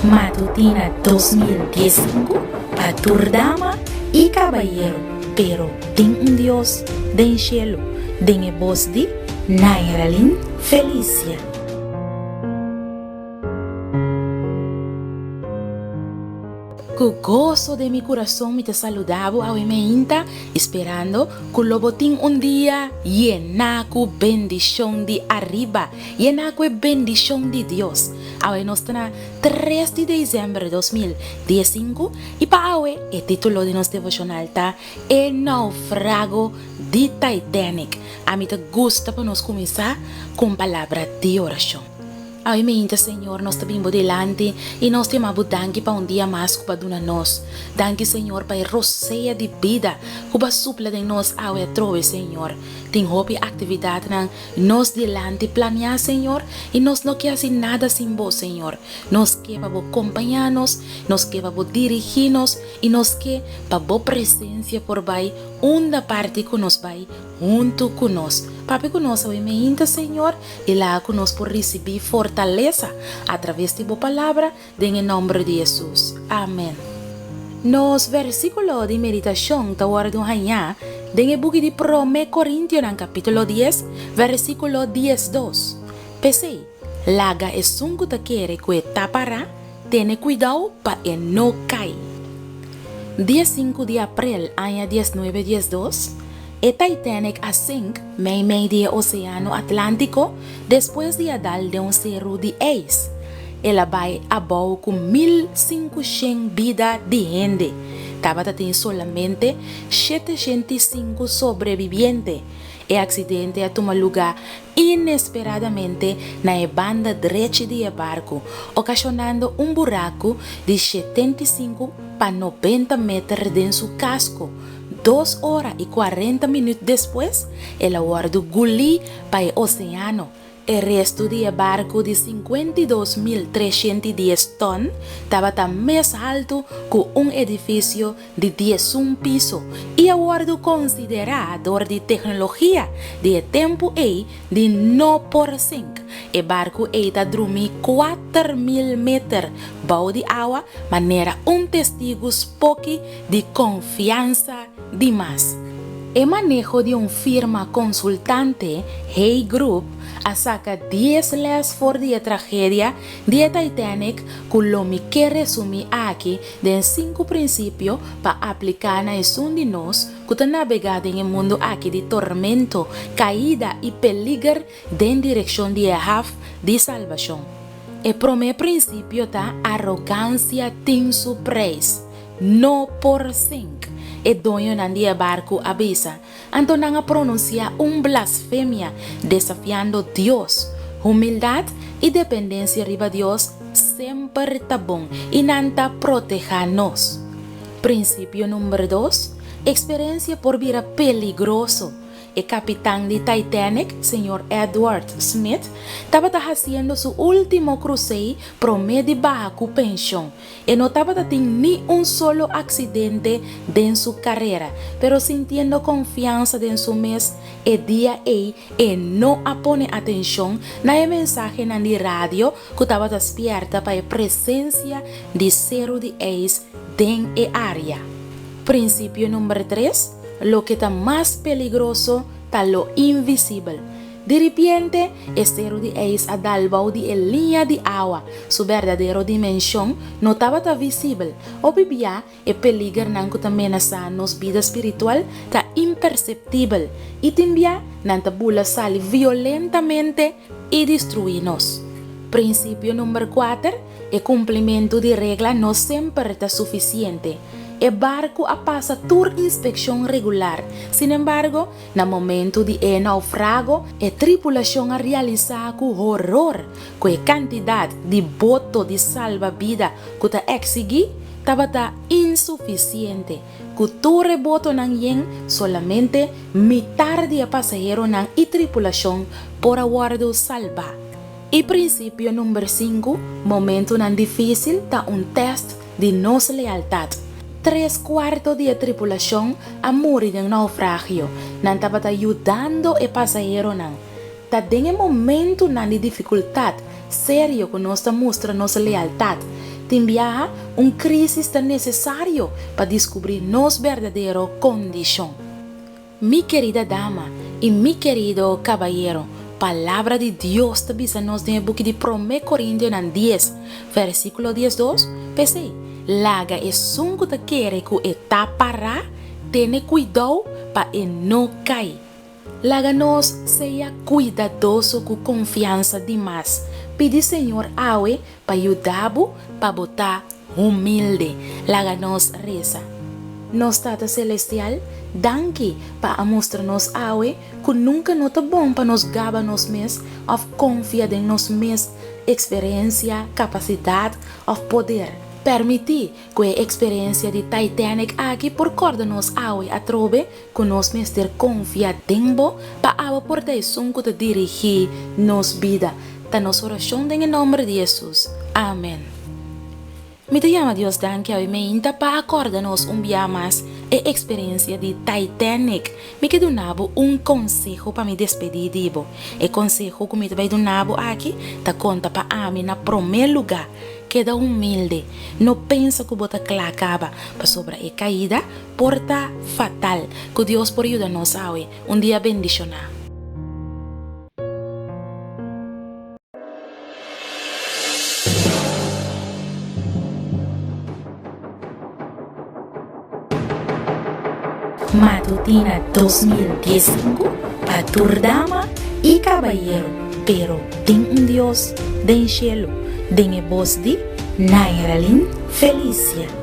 Matutina 2015 para Turdama y Caballero, pero ten un Dios den cielo, den el voz de Nairalin Felicia. Con gozo de mi corazón me te saludaba a me inta, esperando que lo botín un día llena con bendición de arriba, llena con bendición de Dios. Hoy nos está 3 de diciembre de 2015 y para hoy el título de nuestro devocional está El naufrago de Titanic. A mí te gusta para nos comenzar con palabra de oración. Hoy me inta, Señor, nos te bimbo delante y nos te amamos danke para un día más que para nos. Danke, Señor, para el rocea de vida que para supla de nos hoy trove, Señor. Ten hopi actividad nos delante planear, Señor, y nos no quiere hacer nada sin vos, Señor. Nos que para vos acompañarnos, nos que para vos dirigirnos y nos que para vos presencia por vai, una parte que nos vai junto con nos. Papi conosco hoy me inta, Señor, y la conosco por recibir fortaleza a través de tu palabra, en el nombre de Jesús. Amén. Nos versículos de meditación te guardo allá, en el buque de 1 Corintios, en capítulo 10, versículo 10-2. Pese, laga es un que te quiere que tapará, ten cuidado para que no cae. 15 de abril, año 19-12. El Titanic asink meio de Océano Atlántico después de dar de un cerro de ice. Ela vai abajo con 1.500 vidas de gente. Estaba teniendo solamente 705 sobrevivientes. El accidente tomó lugar inesperadamente na banda derecha del barco, ocasionando un buraco de 75 para 90 metros en su casco. 2 horas y 40 minutos después, el aguardo gulí para el océano. El resto del barco de 52.310 toneladas estaba tan más alto que un edificio de 11 pisos y aguardo considerador de tecnología de tiempo de no por 5. El barco está dormir 4.000 metros bajo de agua, manera un testigo poco de confianza de más. El manejo de una firma consultante, Hay Group, saca 10 leyes por de tragedia de Titanic, que lo me quiere resumir aquí de 5 principios para aplicar na asunto de nos que está navegando en el mundo aquí de tormento, caída y peligro en dirección de de salvación. El primer principio está arrogancia sin su precio, no por 5. El dueño del barco avisa, entonces pronuncia blasfemia desafiando Dios. Humildad y dependencia arriba de Dios siempre está bon y nanta protegernos. Principio número 2, experiencia por vida peligroso. El capitán de Titanic, señor Edward Smith, estaba haciendo su último crucero promedio bajo pensión y no estaba teniendo ni un solo accidente en su carrera, pero sintiendo confianza en su mes el día y no pone atención a el mensaje en la radio que estaba despierta para la presencia de cero de ace en el área. Principio número 3. Lo que está más peligroso está lo invisible. De repente, este cero de ace adalbao de línea de agua, su verdadera dimensión no estaba visible. O vivía el peligro que amenaza nos vida espiritual está imperceptible y también nanta bula sale violentamente y destruirnos. Principio número 4. El cumplimiento de regla no siempre está suficiente. El barco pasa toda inspección regular. Sin embargo, en el momento de naufrago, la tripulación realiza con horror, con la cantidad de botos de salvavidas que está exigida, estaba insuficiente. Que todo el boto solamente mitad de pasajeros y tripulación por aguardo salvar. Y principio número 5, momento difícil, está un test de nos lealtad. 3/4 de la tripulación a morir en naufragio. Nan estaba ayudando el pasajero. Está en el momento de dificultad serio que nos muestra nuestra lealtad. te enviará crisis tan necesario para descubrir nuestra verdadera condición. Mi querida dama y mi querido caballero, palabra de Dios te dice nos en el book de 1 Corintios 10, versículo 12, pensé, laga es un que te quiere que etapa tiene cuidado para no caer. Laga nos sea cuidadoso con confianza demais. Pide Señor awe para ayudarbo para botar humilde. Laga nos reza. Nos Tata Celestial, danke para mostrarnos awe que nunca nota bom para nos gaba nos mes of confiar en nos mes experiência, capacidade of poder. Permitir que a experiência de Titanic aqui por corda nos awe a trobe que nos mes ter confia dembo para awa por teisun que te dirigir nos vida. Ta nos oração em nome de Jesus. Amém. Me te llama Dios danke a me inta para acordarnos dia mais a experiência de Titanic. Me quedo nabo consejo para me despedir dibo. E consejo que me te vai do nabo aqui, ta conta para a mim na primeiro lugar. Queda humilde, não pensa que bota clacaba para sobre a caída, porta fatal, que Deus por ayudarnos hoy, dia bendicionar. Matutina 2015 para tu dama y caballero, pero ten Dios del cielo, den voz de Nairalyn Felicia.